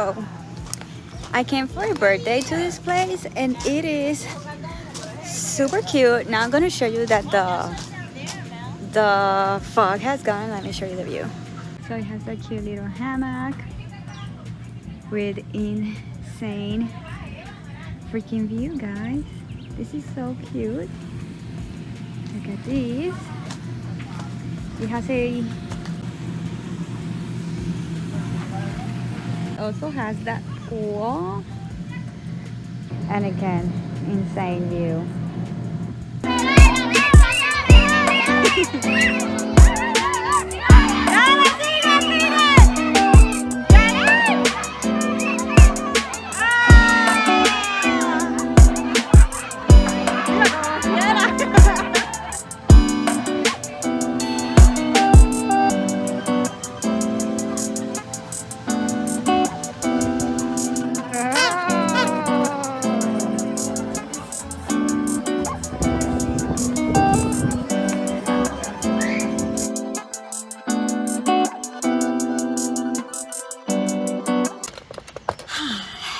So I came for a birthday to this place, and it is super cute. Now I'm gonna show you that the fog has gone. Let me show you the view. So it has a cute little hammock with insane freaking view, guys. This is so cute. Look at this. It has also has that pool, and again, insane view.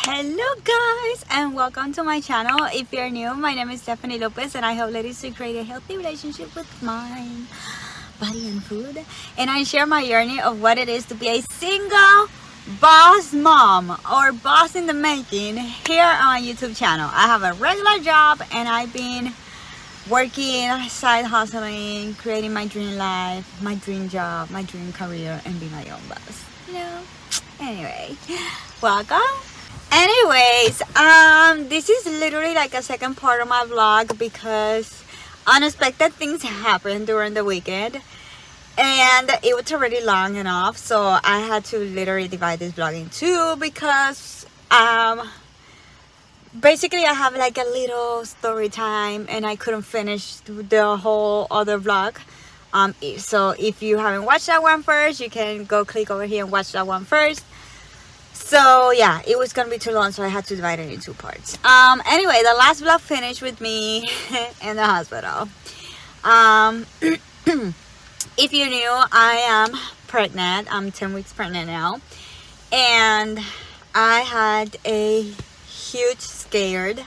Hello guys, and welcome to my channel. If you're new, my name is Stephanie Lopez, and I help ladies to create a healthy relationship with mind, body, and food. And I share my journey of what it is to be a single boss mom or boss in the making here on my YouTube channel. I have a regular job, and I've been working, side hustling, creating my dream life, my dream job, my dream career, and be my own boss. Anyway, welcome. Anyways, this is literally like a second part of my vlog because unexpected things happened during the weekend, and it was already long enough, so I had to literally divide this vlog in two because basically I have like a little story time and I couldn't finish the whole other vlog. So if you haven't watched that one first, you can go click over here and watch that one first. So yeah, it was gonna be too long, so I had to divide it in two parts. Anyway, the last vlog finished with me in the hospital. If you're new, I am pregnant. I'm 10 weeks pregnant now, and I had a huge scared.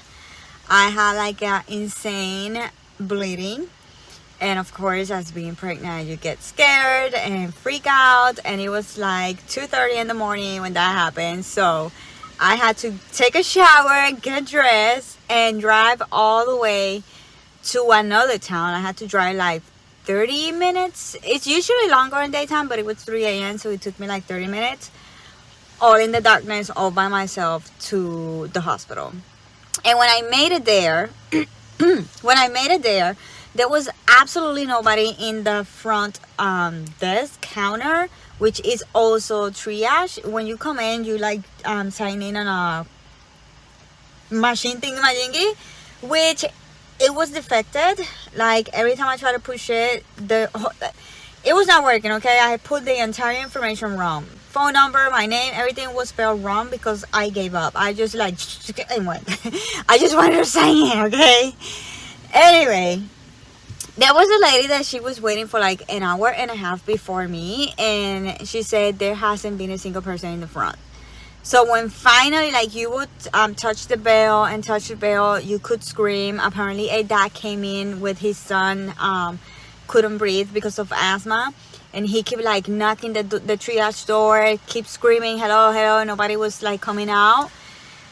I had like an insane bleeding. And of course, as being pregnant, you get scared and freak out. And it was like 2:30 in the morning when that happened. So I had to take a shower, get dressed, and drive all the way to another town. I had to drive like 30 minutes. It's usually longer in daytime, but it was 3 a.m. So it took me like 30 minutes, all in the darkness, all by myself, to the hospital. And when I made it there, there was absolutely nobody in the front desk counter, which is also triage. When you come in, you like sign in on a machine thingy, which it was defected. Like every time I try to push it, it was not working. Okay, I put the entire information wrong. Phone number, my name, everything was spelled wrong because I gave up. I just like I just wanted to sign in. Okay. Anyway, there was a lady that she was waiting for like an hour and a half before me, and she said there hasn't been a single person in the front. So when finally, like, you would touch the bell, you could scream. Apparently a dad came in with his son, couldn't breathe because of asthma, and he kept like knocking the triage door, keep screaming, hello, hello. Nobody was like coming out.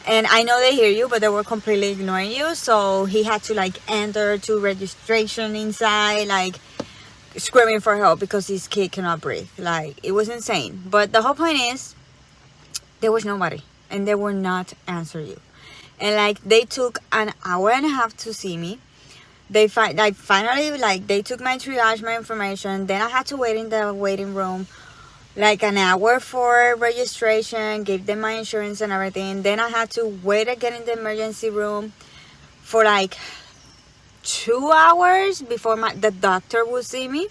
And I know they hear you, but they were completely ignoring you. So he had to like enter to registration inside, like screaming for help because his kid cannot breathe. Like, it was insane. But the whole point is, there was nobody, and they were not answering you. And like, they took an hour and a half to see me. They finally, like, they took my triage, my information. Then I had to wait in the waiting room like an hour for registration, gave them my insurance and everything. Then I had to wait again in the emergency room for like 2 hours before the doctor would see me.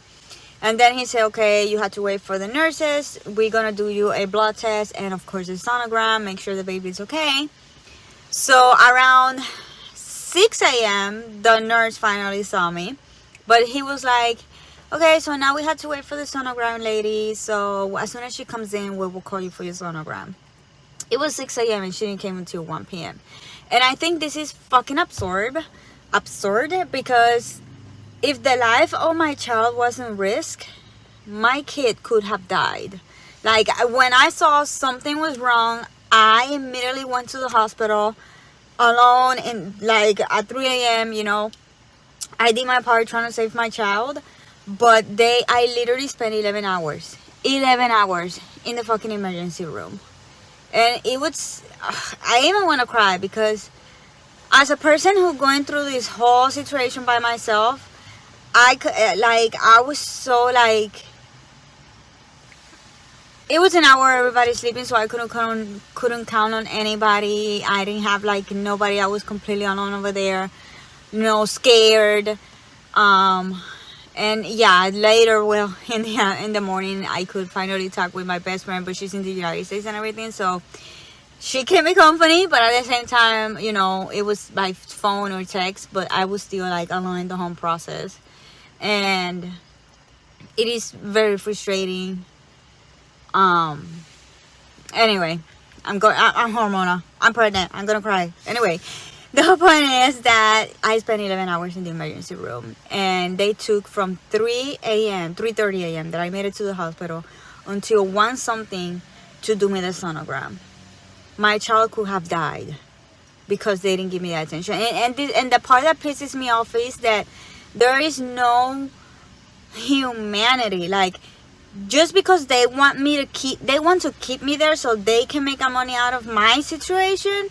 And then he said, okay, you have to wait for the nurses. We're gonna do you a blood test and of course a sonogram, make sure the baby's okay. So around 6 a.m. the nurse finally saw me, but he was like, okay, so now we have to wait for the sonogram lady. So as soon as she comes in, we will call you for your sonogram. It was 6 a.m. and she didn't came until 1 p.m. And I think this is fucking absurd because if the life of my child wasn't risk, my kid could have died. Like, when I saw something was wrong, I immediately went to the hospital alone, and like at 3 a.m., you know, I did my part trying to save my child. But I literally spent 11 hours in the fucking emergency room. And it was, I even want to cry, because as a person who going through this whole situation by myself, I was so like, it was an hour everybody sleeping, so I couldn't count on anybody. I didn't have like nobody. I was completely alone over there, you know, scared. And yeah, later, well, in the morning, I could finally talk with my best friend, but she's in the United States and everything, so she kept me company. But at the same time, you know, it was by phone or text, but I was still like alone in the home process, and it is very frustrating. Anyway, I'm hormonal. I'm pregnant. I'm gonna cry. Anyway, the whole point is that I spent 11 hours in the emergency room, and they took from 3:30 a.m. that I made it to the hospital until 1 something to do me the sonogram. My child could have died because they didn't give me that attention. And the part that pisses me off is that there is no humanity. Like, just because they want to keep me there so they can make money out of my situation,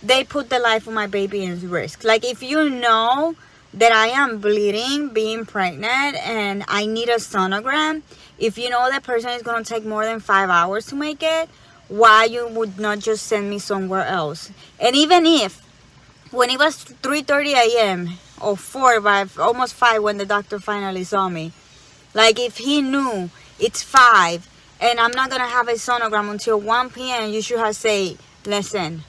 they put the life of my baby in risk. Like, if you know that I am bleeding, being pregnant, and I need a sonogram, if you know that person is going to take more than 5 hours to make it, why you would not just send me somewhere else? And even if, when it was 3:30 a.m. or 4, by almost 5 when the doctor finally saw me, like, if he knew it's 5 and I'm not going to have a sonogram until 1 p.m., you should have said, listen,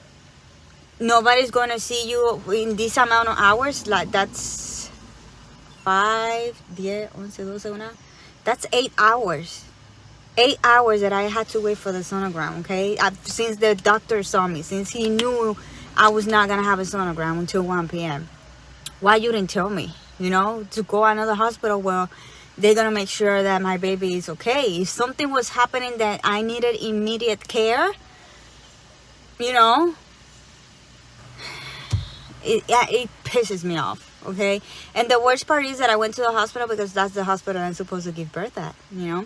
nobody's going to see you in this amount of hours. Like, that's 5, 10, 11, 12, 1. That's 8 hours. 8 hours that I had to wait for the sonogram, okay? Since the doctor saw me, since he knew I was not going to have a sonogram until 1 p.m. Why you didn't tell me, you know, to go another hospital where they're going to make sure that my baby is okay? If something was happening that I needed immediate care, you know, it pisses me off, okay? And the worst part is that I went to the hospital because that's the hospital I'm supposed to give birth at, you know?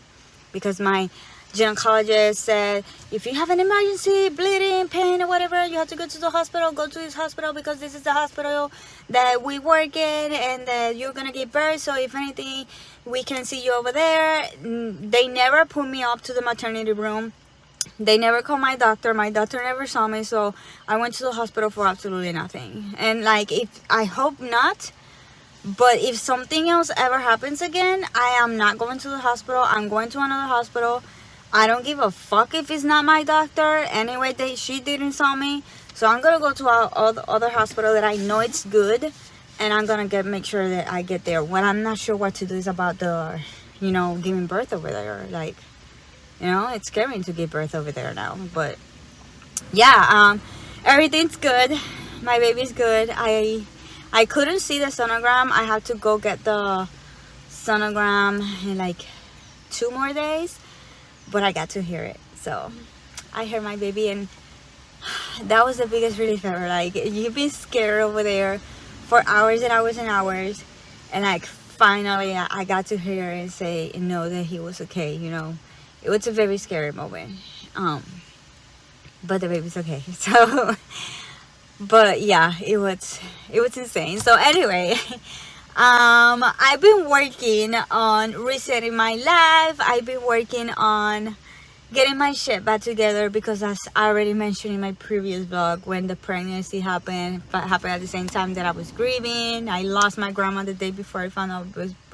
Because my gynecologist said, if you have an emergency, bleeding, pain, or whatever, you have to go to the hospital. Go to this hospital because this is the hospital that we work in, and that you're going to give birth. So if anything, we can see you over there. They never put me up to the maternity room. They never called my doctor. My doctor never saw me. So I went to the hospital for absolutely nothing. And like, I hope not. But if something else ever happens again, I am not going to the hospital. I'm going to another hospital. I don't give a fuck if it's not my doctor. Anyway, she didn't saw me. So I'm going to go to other hospital that I know it's good. And I'm going to make sure that I get there. What I'm not sure what to do is about the, you know, giving birth over there. Like, you know, it's scary to give birth over there now. But yeah, everything's good. My baby's good. I couldn't see the sonogram. I had to go get the sonogram in like 2 more days, but I got to hear it. So I heard my baby, and that was the biggest relief ever. Like, you've been scared over there for hours and hours and hours, and like finally I got to hear and say and know that he was okay. You know, it was a very scary moment, but the baby's okay. So but yeah, it was insane. So anyway, I've been working on resetting my life. I've been working on getting my shit back together, because as I already mentioned in my previous vlog, when the pregnancy happened at the same time that I was grieving. I lost my grandma the day before I found out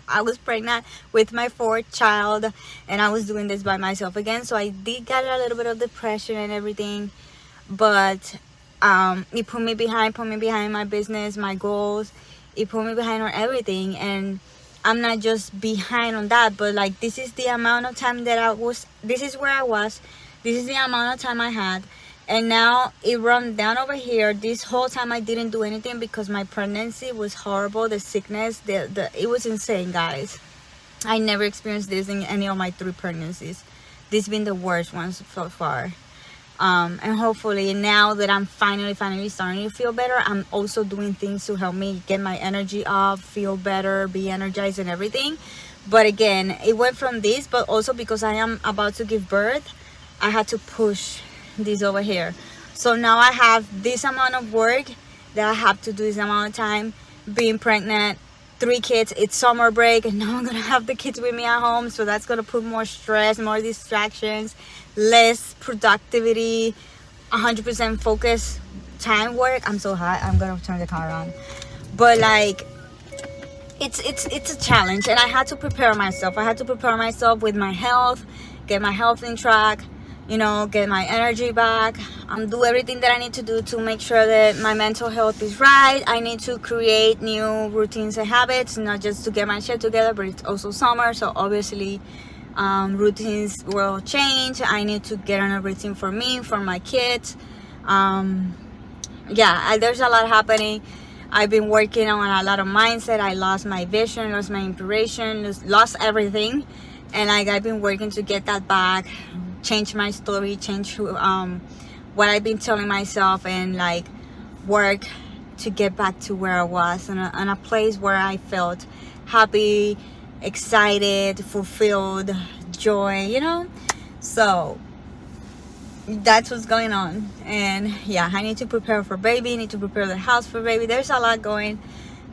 I was pregnant with my 4th child, and I was doing this by myself again. So I did get a little bit of depression and everything, but it put me behind my business, my goals. It put me behind on everything. And I'm not just behind on that, but like, this is the amount of time that this is where I was, this is the amount of time I had, and now it run down over here. This whole time I didn't do anything because my pregnancy was horrible. The sickness, it was insane, guys. I never experienced this in any of my 3 pregnancies. This been the worst ones so far. And hopefully now that I'm finally starting to feel better, I'm also doing things to help me get my energy up, feel better, be energized and everything. But again, it went from this, but also because I am about to give birth, I had to push this over here. So now I have this amount of work that I have to do this amount of time, being pregnant, 3 kids, it's summer break, and now I'm gonna have the kids with me at home, so that's gonna put more stress, more distractions, less productivity, 100% focus time work. I'm so hot, I'm gonna turn the car on. But like, it's a challenge, and I had to prepare myself. I had to prepare myself with my health, get my health in track, you know, get my energy back, do everything that I need to do to make sure that my mental health is right. I need to create new routines and habits, not just to get my shit together, but it's also summer, so obviously routines will change. I need to get on a routine for me, for my kids. There's a lot happening. I've been working on a lot of mindset. I lost my vision, lost my inspiration, lost everything, and like I've been working to get that back, change my story, change what I've been telling myself, and like work to get back to where I was, in a place where I felt happy, excited, fulfilled, joy, you know. So that's what's going on. And yeah, I need to prepare for baby, I need to prepare the house for baby. There's a lot going.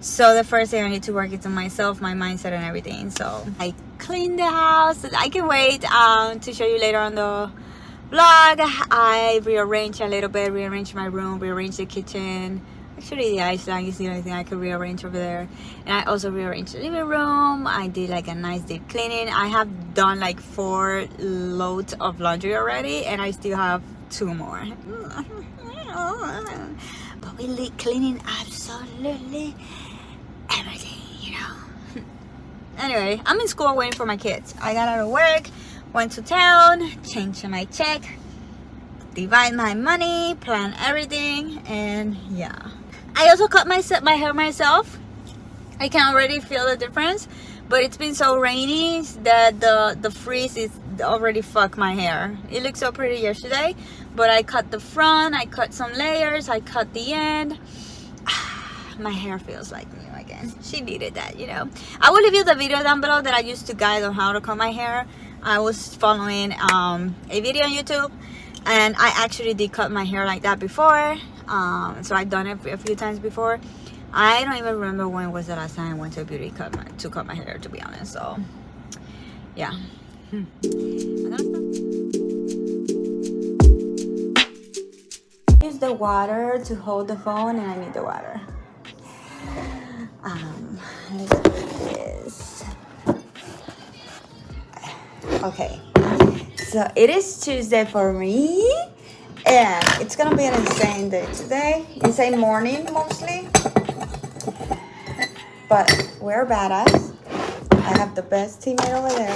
So the first thing I need to work is on myself, my mindset and everything. So I clean the house. I can wait to show you later on the vlog. I rearranged a little bit, rearranged my room, rearranged the kitchen. Actually the ice line is the only thing I could rearrange over there. And I also rearranged the living room. I did like a nice deep cleaning. I have done like 4 loads of laundry already, and I still have 2 more. But we're cleaning absolutely everything, you know. Anyway, I'm in school waiting for my kids. I got out of work, went to town, changed my check, divide my money, plan everything, and yeah. I also cut my hair myself. I can already feel the difference, but it's been so rainy that the freeze is already fucked my hair. It looked so pretty yesterday, but I cut the front, I cut some layers, I cut the end. My hair feels like new again. She needed that, you know. I will leave you the video down below that I used to guide on how to cut my hair. I was following a video on YouTube, and I actually did cut my hair like that before. So I've done it a few times before. I don't even remember when was the last time I went to a beauty to cut my hair, to be honest. So yeah. Use the water to hold the phone, and I need the water. Let's do this. Okay, so it is Tuesday for me, and it's gonna be an insane day today. Insane morning mostly, but we're badass. I have the best teammate over there.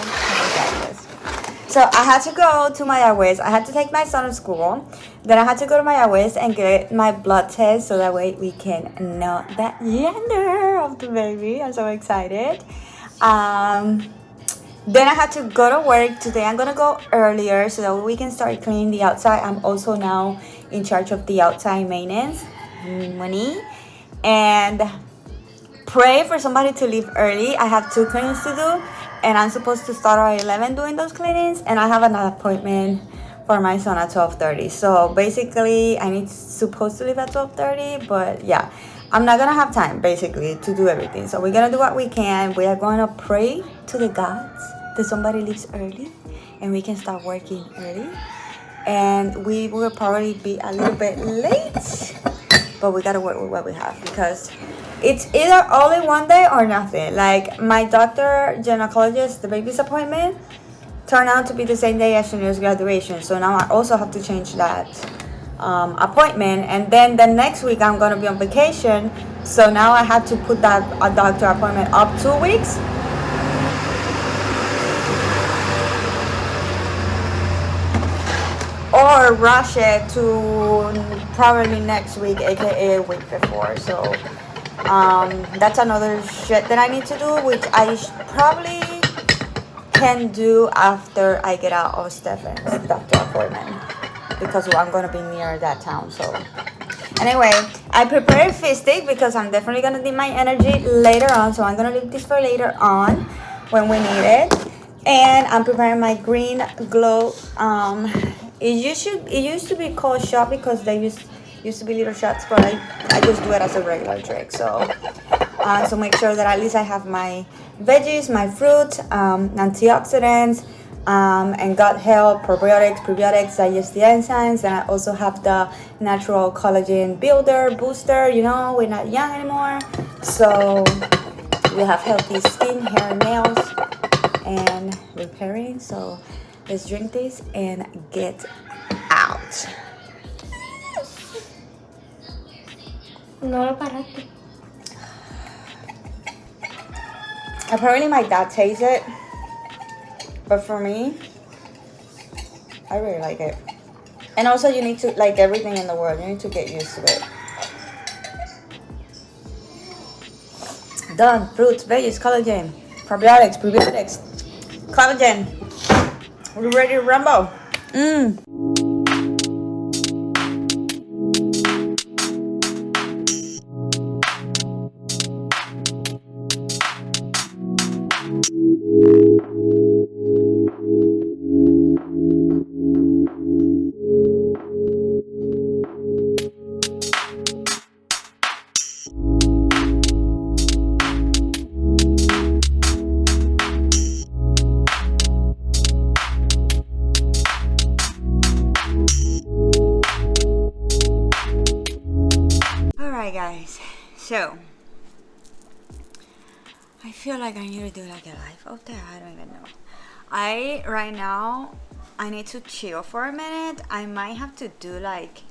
So I had to go to my Diaries. I had to take my son to school. Then I had to go to my Diaries and get my blood test, so that way we can know the gender of the baby. I'm so excited. Then I had to go to work. Today I'm gonna go earlier so that we can start cleaning the outside. I'm also now in charge of the outside maintenance, money, and pray for somebody to leave early. I have 2 cleanings to do, and I'm supposed to start at 11 doing those cleanings, and I have another appointment for my son at 12:30. So basically I'm supposed to leave at 12:30, but yeah, I'm not gonna have time basically to do everything. So we're gonna do what we can. We are going to pray to the gods that somebody leaves early and we can start working early, and we will probably be a little bit late, but we gotta work with what we have, because it's either only one day or nothing. Like my doctor gynecologist, the baby's appointment turned out to be the same day as Shania's graduation, so now I also have to change that appointment. And then the next week I'm gonna be on vacation, so now I had to put that doctor appointment up 2 weeks. Or or rush it to probably next week, aka a week before. So that's another shit that I need to do, which I probably can do after I get out of Stefan's doctor appointment, because I'm gonna be near that town. So anyway, I prepared fish stick because I'm definitely gonna need my energy later on. So I'm gonna leave this for later on when we need it. And I'm preparing my green glow. It used to be called shot because they used to be little shots, but I just do it as a regular drink. So so make sure that at least I have my veggies, my fruit, antioxidants, and gut health, probiotics, prebiotics, digestive enzymes, and I also have the natural collagen builder, booster. You know, we're not young anymore, so we have healthy skin, hair, nails, and repairing. So let's drink this and get out. No lo paraste. Apparently my dad tastes it, but for me, I really like it. And also you need to, like everything in the world, you need to get used to it. Done. Fruits, veggies, collagen, probiotics, prebiotics, collagen. We're ready to rumble. Alright guys, so I feel like I need to do like a live out there. I don't even know. Right now I need to chill for a minute. I might have to do like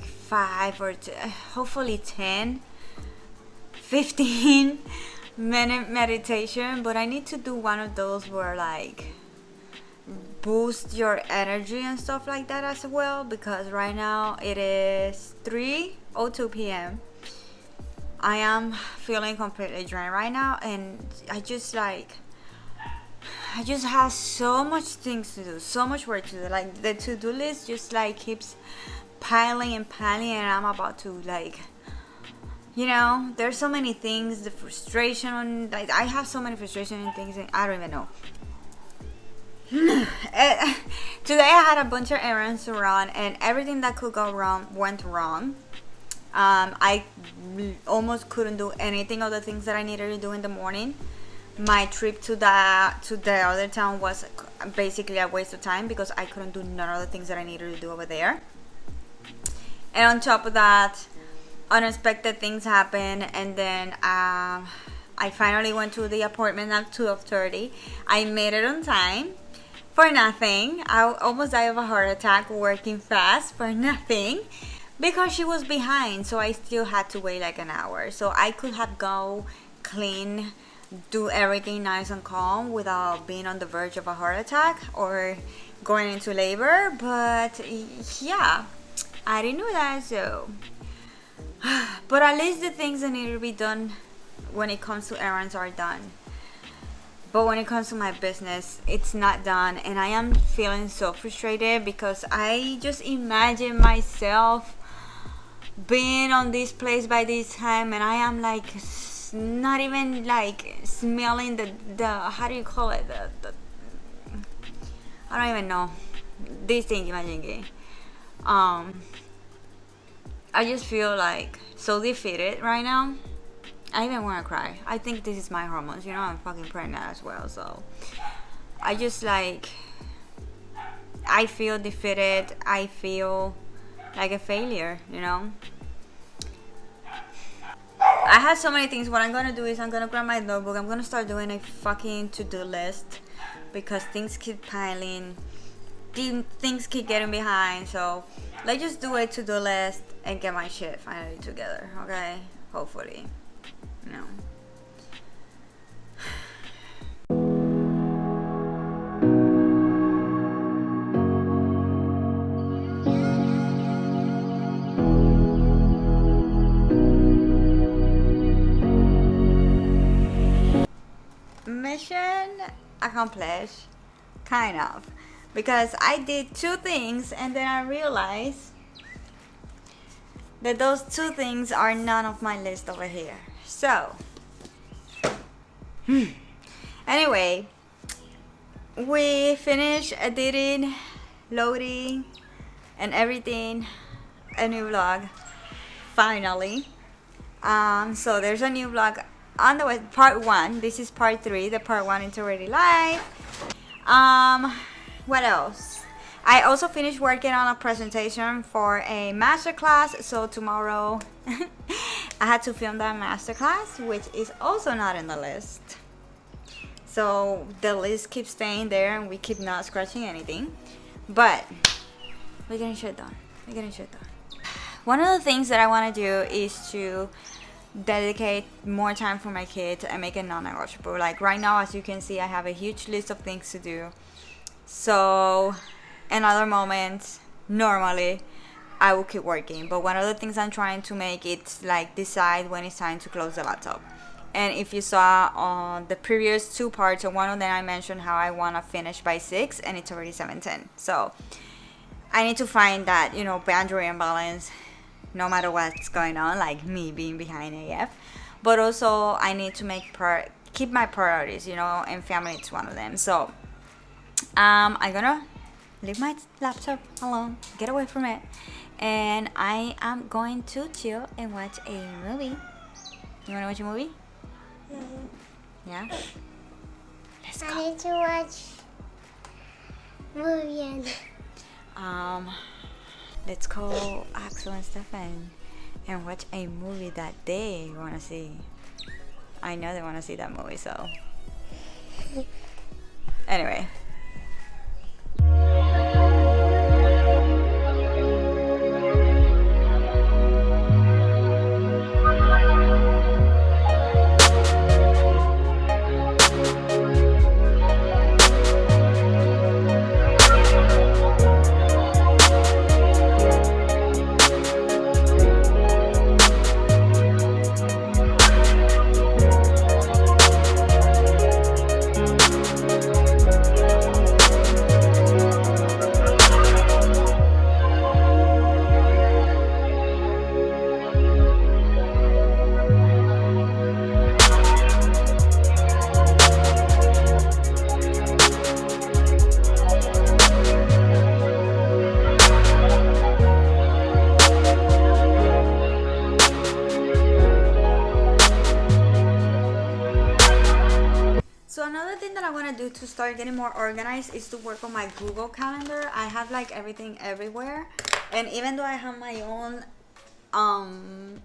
5 or hopefully 10 15-minute meditation, but I need to do one of those where like boost your energy and stuff like that as well, because right now it is 3:02 p.m. I am feeling completely drained right now, and I just have so much things to do, so much work to do. Like the to-do list just like keeps piling and piling, and I'm about to like, you know, there's so many things, the frustration, like I have so many frustration and things, and I don't even know. Today I had a bunch of errands to run, and everything that could go wrong went wrong. I almost couldn't do anything of the things that I needed to do in the morning. My trip to the other town was basically a waste of time because I couldn't do none of the things that I needed to do over there. And on top of that, unexpected things happen, and then I finally went to the appointment at 12:30. I made it on time for nothing. I almost died of a heart attack working fast for nothing because she was behind, so I still had to wait like an hour. So I could have go clean, do everything nice and calm without being on the verge of a heart attack or going into labor, but yeah, I didn't do that. So but at least the things that need to be done when it comes to errands are done. But when it comes to my business, it's not done, and I am feeling so frustrated because I just imagine myself being on this place by this time, and I am like not even like smelling the how do you call it, the I don't even know this thing, imagine. I just feel like so defeated right now. I even want to cry. I think this is my hormones. You know, I'm fucking pregnant as well. So I just like, I feel defeated. I feel like a failure, you know. I have so many things. What I'm going to do is I'm going to grab my notebook. I'm going to start doing a fucking to-do list because things keep piling. Things keep getting behind. So let's just do a to-do list and get my shit finally together. Okay? Hopefully. No. mission accomplished, kind of, because I did 2 things and then I realized that those 2 things are none of my list over here. So, anyway, we finished editing, loading, and everything. A new vlog, finally. So there's a new vlog on the way, part 1. This is part 3. The part 1 is already live. What else? I also finished working on a presentation for a masterclass. So tomorrow, I had to film that masterclass, which is also not in the list. So the list keeps staying there, and we keep not scratching anything. But we're getting shit done. We're getting shit done. One of the things that I want to do is to dedicate more time for my kids and make it non-negotiable. Like right now, as you can see, I have a huge list of things to do. So in other moments, normally, I will keep working. But one of the things I'm trying to make is like decide when it's time to close the laptop. And if you saw on the previous 2 parts, one of them I mentioned how I want to finish by 6, and it's already 7:10. So I need to find that, boundary and balance, no matter what's going on, like me being behind AF. But also I need to keep my priorities, and family is one of them. So I'm gonna leave my laptop alone, get away from it, and I am going to chill and watch a movie. You wanna watch a movie? Yeah? Let's I go. need to watch movie. Let's call Axel and Stefan and watch a movie that they want to see. I know they want to see that movie, so. Anyway. So another thing that I want to do to start getting more organized is to work on my Google Calendar. I have like everything everywhere, and even though I have my own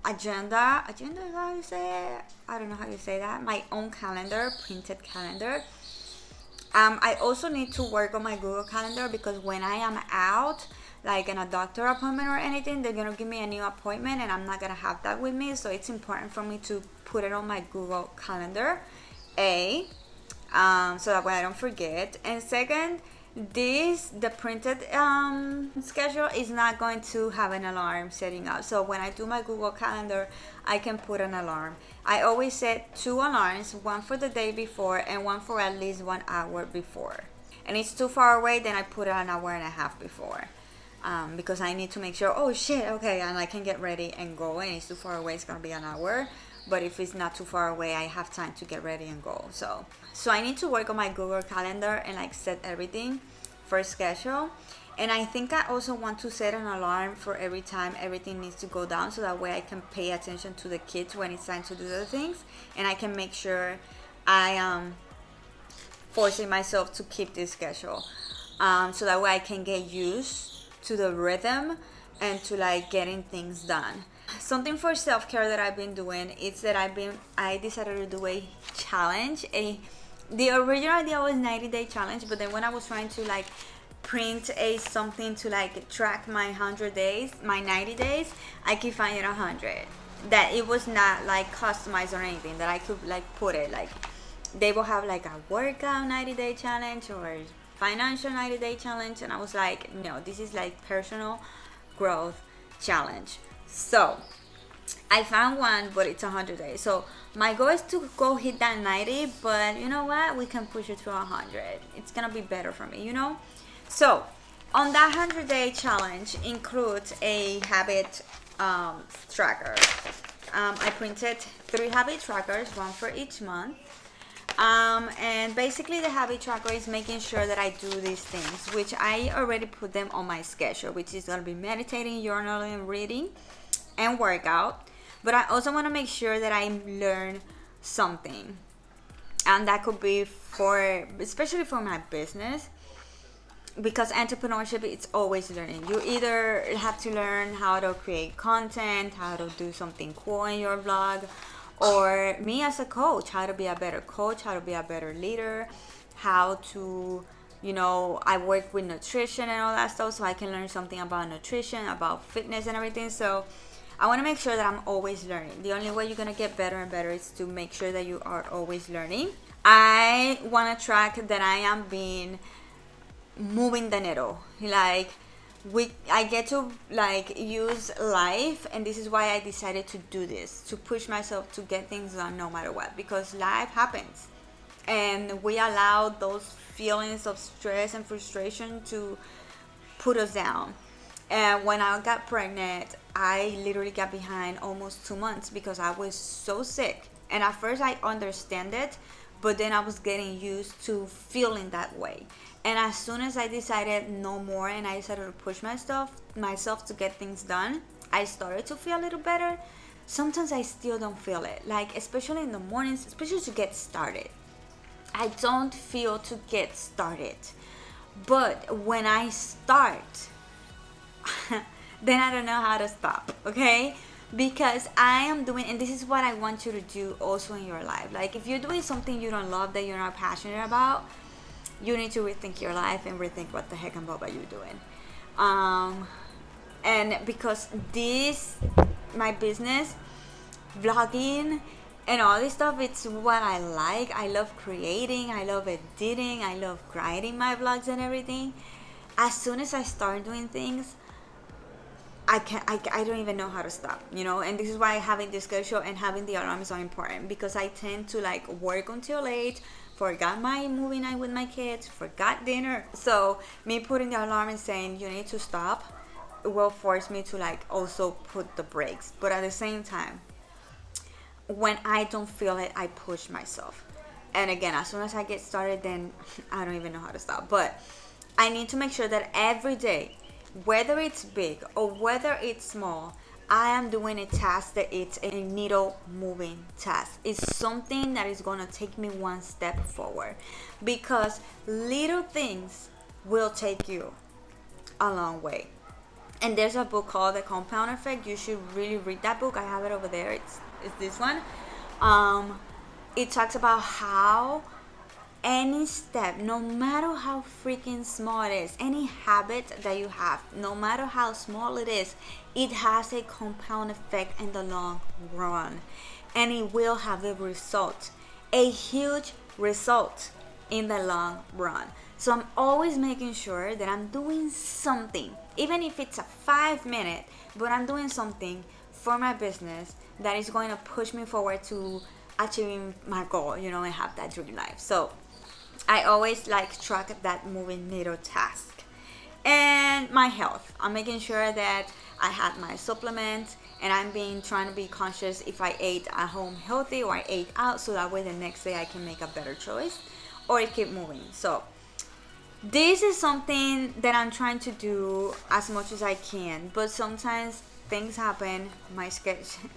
agenda is how you say it? I don't know how you say that. My own calendar, printed calendar. I also need to work on my Google Calendar, because when I am out, like in a doctor appointment or anything, they're gonna give me a new appointment, and I'm not gonna have that with me. So it's important for me to put it on my Google Calendar. So that way I don't forget. And second, the printed schedule is not going to have an alarm setting up. So when I do my Google Calendar, I can put an alarm. I always set 2 alarms, one for the day before and one for at least 1 hour before. And it's too far away, then I put it an hour and a half before. Because I need to make sure, oh shit, okay, and I can get ready and go. And it's too far away, it's gonna be an hour. But if it's not too far away, I have time to get ready and go. So I need to work on my Google Calendar and like set everything for schedule. And I think I also want to set an alarm for every time everything needs to go down, so that way I can pay attention to the kids when it's time to do the things, and I can make sure I am forcing myself to keep this schedule, so that way I can get used to the rhythm and to like getting things done. Something for self-care that I've been doing is that I decided to do a challenge. The original idea was 90-day challenge, but then when I was trying to like print something to like track my 100 days, my 90 days, I keep finding 100 that it was not like customized or anything, that I could like put it like they will have like a workout 90-day challenge or financial 90-day challenge, and I was like, no, this is like personal growth challenge. So I found one, but it's 100 days. So my goal is to go hit that 90, but you know what? We can push it to 100. It's gonna be better for me, you know? So on that 100-day challenge includes a habit tracker. I printed 3 habit trackers, one for each month. And basically the habit tracker is making sure that I do these things, which I already put them on my schedule, which is going to be meditating, journaling, reading, and workout. But I also want to make sure that I learn something, and that could be for, especially for my business, because entrepreneurship, it's always learning. You either have to learn how to create content, how to do something cool in your blog, or me as a coach, how to be a better coach, how to be a better leader, how to, I work with nutrition and all that stuff, so I can learn something about nutrition, about fitness and everything. So I want to make sure that I'm always learning. The only way you're going to get better and better is to make sure that you are always learning. I want to track that I am being moving the needle. Like, I get to use life, and this is why I decided to do this, to push myself to get things done no matter what, because life happens and we allow those feelings of stress and frustration to put us down. And when I got pregnant, I literally got behind almost 2 months because I was so sick. And at first I understand it, but then I was getting used to feeling that way. And as soon as I decided no more, and I decided to push myself to get things done, I started to feel a little better. Sometimes I still don't feel it, like especially in the mornings, especially to get started. I don't feel to get started. But when I start, then I don't know how to stop, okay? Because I am doing, and this is what I want you to do also in your life. Like, if you're doing something you don't love, that you're not passionate about, you need to rethink your life and rethink what the heck and what are you doing. And because my business, vlogging, and all this stuff, it's what I like. I love creating, I love editing, I love writing my vlogs and everything. As soon as I start doing things, I don't even know how to stop, and this is why having this schedule and having the alarm is so important, because I tend to work until late, forgot my movie night with my kids, forgot dinner. So me putting the alarm and saying you need to stop will force me to also put the brakes. But at the same time, when I don't feel it, I push myself. And again, as soon as I get started, then I don't even know how to stop. But I need to make sure that every day, whether it's big or whether it's small, I am doing a task that it's a needle moving task. It's something that is going to take me one step forward, because little things will take you a long way. And there's a book called The Compound Effect. You should really read that book. I have it over there. It's this one. It talks about how any step, no matter how freaking small it is, any habit that you have, no matter how small it is, it has a compound effect in the long run, and it will have a result, a huge result in the long run. So I'm always making sure that I'm doing something, even if it's a 5 minute, but I'm doing something for my business that is going to push me forward to achieving my goal, and have that dream life. So I always track that moving needle task. And my health, I'm making sure that I had my supplements, and I'm trying to be conscious if I ate at home healthy or I ate out, so that way the next day I can make a better choice or keep moving. So this is something that I'm trying to do as much as I can, but sometimes things happen, my schedule,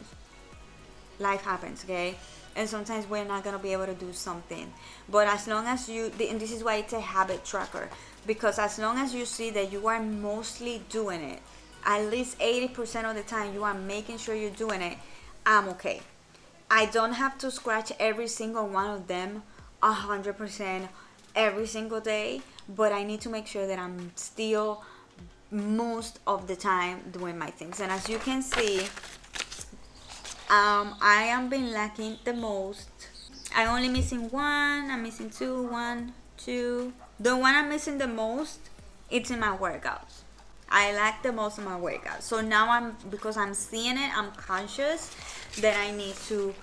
life happens, okay? And sometimes we're not going to be able to do something. But as long as and this is why it's a habit tracker, because as long as you see that you are mostly doing it, at least 80% of the time you are making sure you're doing it, I'm okay. I don't have to scratch every single one of them 100% every single day, but I need to make sure that I'm still most of the time doing my things. And as you can see, I am been lacking the most. I'm only missing one. I'm missing two. One, two. The one I'm missing the most, it's in my workouts. I like the most of my workout. So now because I'm seeing it, I'm conscious that I need to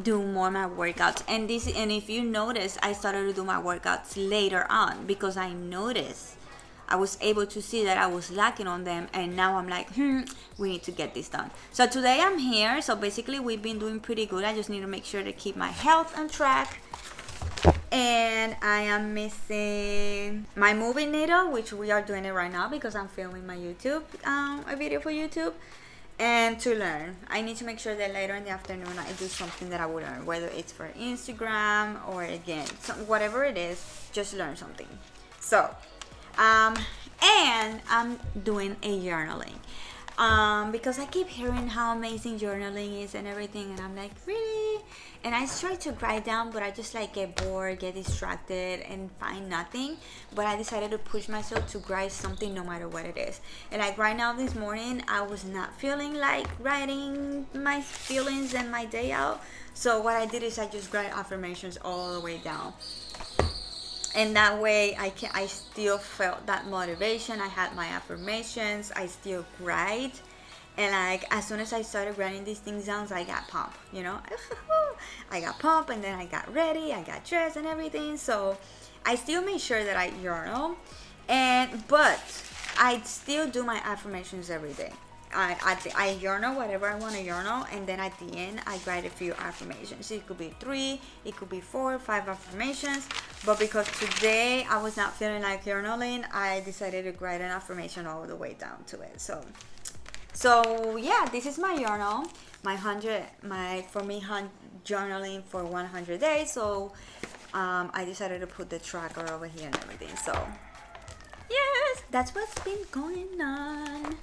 do more of my workouts. And if you notice, I started to do my workouts later on because I noticed I was able to see that I was lacking on them, and now I'm like, we need to get this done. So today I'm here. So basically we've been doing pretty good. I just need to make sure to keep my health on track. And I am missing my moving needle, which we are doing it right now because I'm filming my YouTube, a video for YouTube. And to learn, I need to make sure that later in the afternoon I do something that I will learn, whether it's for Instagram or again, whatever it is, just learn something. So, and I'm doing a journaling. Because I keep hearing how amazing journaling is and everything, and I'm like, really? And I try to write down, but I just like get bored, get distracted, and find nothing. But I decided to push myself to write something no matter what it is. And like right now this morning, I was not feeling like writing my feelings and my day out. So what I did is I just write affirmations all the way down. And that way I still felt that motivation. I had my affirmations. I still write. And like as soon as I started writing these things down, I got pumped, I got pumped, and then I got ready, I got dressed and everything. So I still made sure that I journal, but I still do my affirmations every day. I journal whatever I want to journal, and then at the end I write a few affirmations. It could be 3, it could be 4, 5 affirmations. But because today I was not feeling like journaling, I decided to write an affirmation all the way down to it. So yeah, this is my journal, journaling for 100 days. So I decided to put the tracker over here and everything. So yes, that's what's been going on.